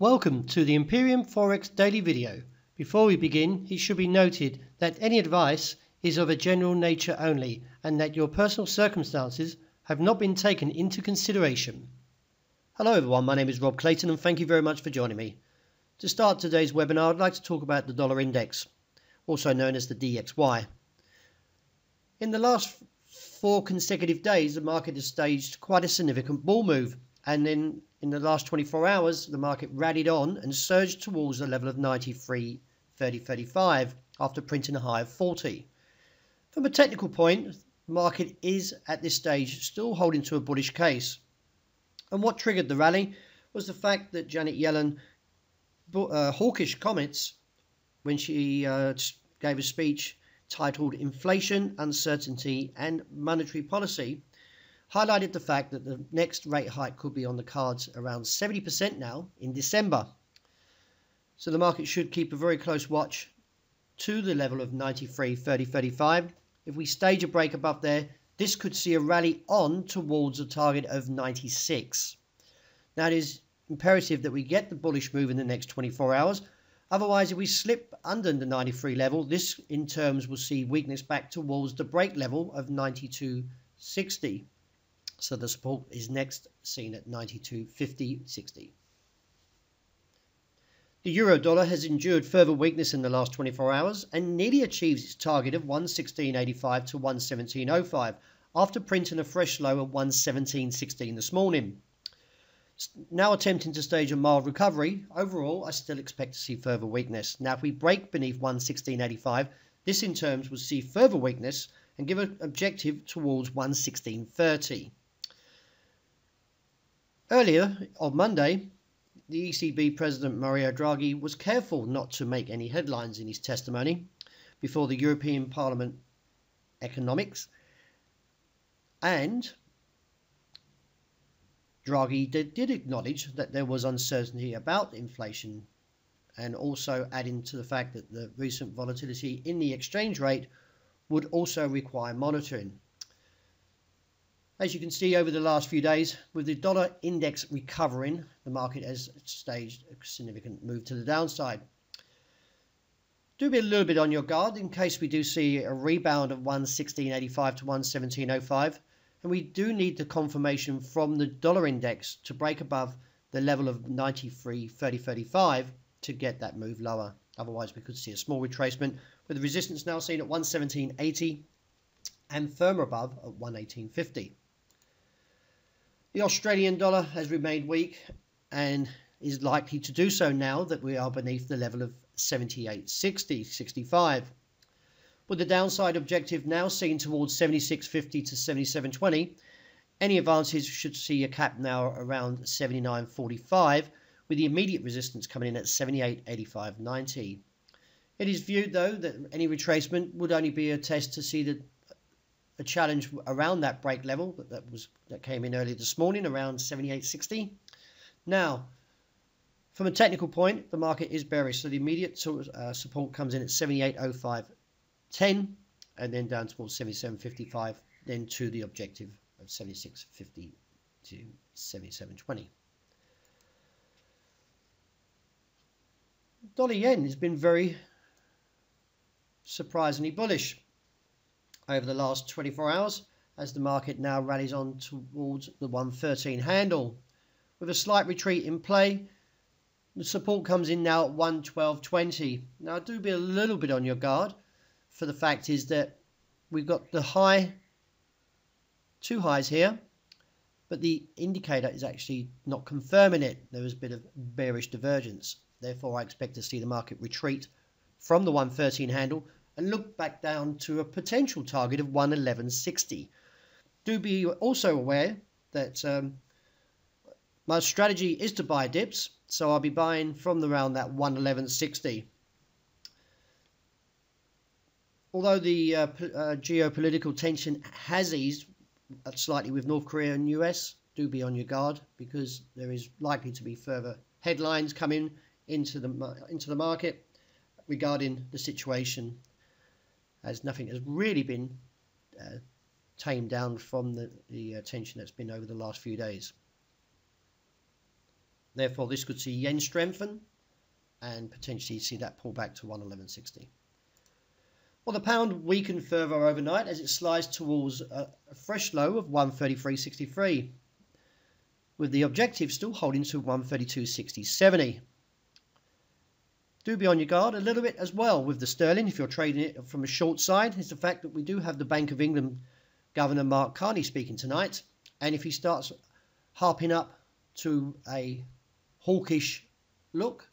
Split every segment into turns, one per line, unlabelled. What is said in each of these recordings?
Welcome to the Imperium Forex daily video. Before we begin, it should be noted that any advice is of a general nature only and that your personal circumstances have not been taken into consideration. Hello everyone, my name is Rob Clayton and thank you very much for joining me. To start today's webinar, I'd like to talk about the dollar index, also known as the DXY. In the last 4 consecutive days, the market has staged quite a significant bull move, and then in the last 24 hours, the market rallied on and surged towards the level of 93.3035 after printing a high of 40. From a technical point, the market is at this stage still holding to a bullish case. And what triggered the rally was the fact that Janet Yellen hawkish comments when she gave a speech titled Inflation, Uncertainty and Monetary Policy, highlighted the fact that the next rate hike could be on the cards around 70% now in December. So the market should keep a very close watch to the level of 93.3035. If we stage a break above there, this could see a rally on towards a target of 96. Now it is imperative that we get the bullish move in the next 24 hours. Otherwise, if we slip under the 93 level, this in terms will see weakness back towards the break level of 92.60. So the support is next seen at 92.50.60. The euro dollar has endured further weakness in the last 24 hours and nearly achieves its target of 116.85 to 117.05 after printing a fresh low of 117.16 this morning. Now attempting to stage a mild recovery, overall I still expect to see further weakness. Now if we break beneath 116.85, this in terms will see further weakness and give an objective towards 116.30. Earlier on Monday, the ECB President Mario Draghi was careful not to make any headlines in his testimony before the European Parliament Economics, and Draghi did acknowledge that there was uncertainty about inflation, and also adding to the fact that the recent volatility in the exchange rate would also require monitoring. As you can see over the last few days, with the dollar index recovering, the market has staged a significant move to the downside. Do be a little bit on your guard in case we do see a rebound of 116.85 to 117.05. And we do need the confirmation from the dollar index to break above the level of 93.3035 to get that move lower. Otherwise, we could see a small retracement with the resistance now seen at 117.80 and firmer above at 118.50. The Australian dollar has remained weak and is likely to do so now that we are beneath the level of 78.60-65. With the downside objective now seen towards 76.50 to 77.20, any advances should see a cap now around 79.45, with the immediate resistance coming in at 78.85.90. It is viewed though that any retracement would only be a test to see a challenge around that break level that came in earlier this morning around 78.60. Now, from a technical point, the market is bearish, so the immediate support comes in at 78.05.10 and then down towards 77.55, then to the objective of 76.50 to 77.20. Dollar yen has been very surprisingly bullish over the last 24 hours as the market now rallies on towards the 113 handle. With a slight retreat in play, the support comes in now at 112.20. Now do be a little bit on your guard, for the fact is that we've got the high, 2 highs here, but the indicator is actually not confirming it. There is a bit of bearish divergence. Therefore, I expect to see the market retreat from the 113 handle and look back down to a potential target of 111.60. Do be also aware that my strategy is to buy dips, so I'll be buying from around that 111.60. Although the geopolitical tension has eased slightly with North Korea and US, do be on your guard because there is likely to be further headlines coming into the market regarding the situation, as nothing has really been tamed down from the tension that's been over the last few days. Therefore, this could see yen strengthen and potentially see that pull back to 111.60. Well, the pound weakened further overnight as it slides towards a fresh low of 133.63, with the objective still holding to 132.60.70. Do be on your guard a little bit as well with the sterling if you're trading it from a short side. Is the fact that we do have the Bank of England Governor Mark Carney speaking tonight, and if he starts harping up to a hawkish look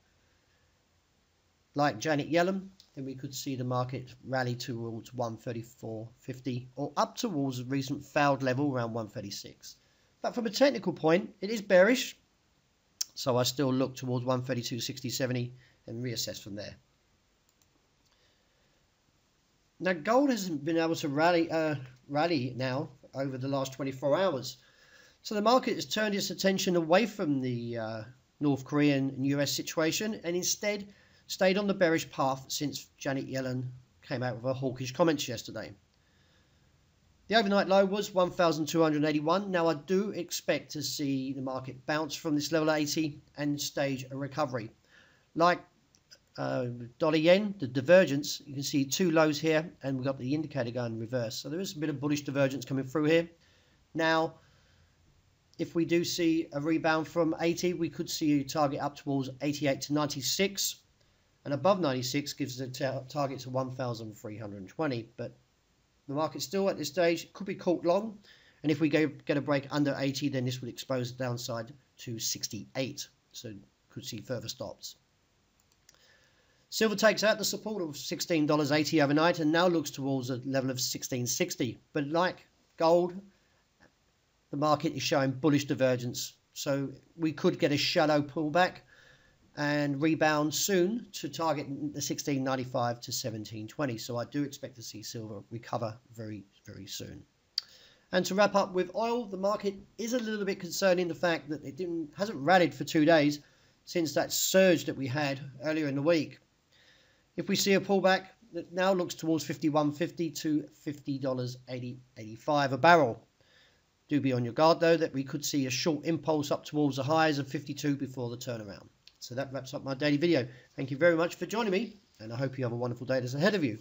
like Janet Yellen, then we could see the market rally towards 134.50 or up towards a recent failed level around 136. But from a technical point, it is bearish, so I still look towards 132.60.70 and reassess from there. Now, gold hasn't been able to rally now over the last 24 hours. So the market has turned its attention away from the North Korean and US situation and instead stayed on the bearish path since Janet Yellen came out with her hawkish comments yesterday. The overnight low was 1,281. Now I do expect to see the market bounce from this level 80 and stage a recovery. Like dollar yen, the divergence, you can see two lows here and we've got the indicator going reverse. So there is a bit of bullish divergence coming through here. Now, if we do see a rebound from 80, we could see a target up towards 88 to 96. And above 96 gives us a target to 1,320. But the market still at this stage could be caught long. And if we get a break under 80, then this would expose the downside to 68. So could see further stops. Silver takes out the support of $16.80 overnight and now looks towards a level of $16.60. But like gold, the market is showing bullish divergence. So we could get a shallow pullback and rebound soon to target the 16.95 to 17.20. So I do expect to see silver recover very, very soon. And to wrap up with oil, the market is a little bit concerned in the fact that it hasn't rallied for 2 days since that surge that we had earlier in the week. If we see a pullback, that now looks towards $51.50 to $50.85 a barrel. Do be on your guard though that we could see a short impulse up towards the highs of 52 before the turnaround. So that wraps up my daily video. Thank you very much for joining me, and I hope you have a wonderful day that's ahead of you.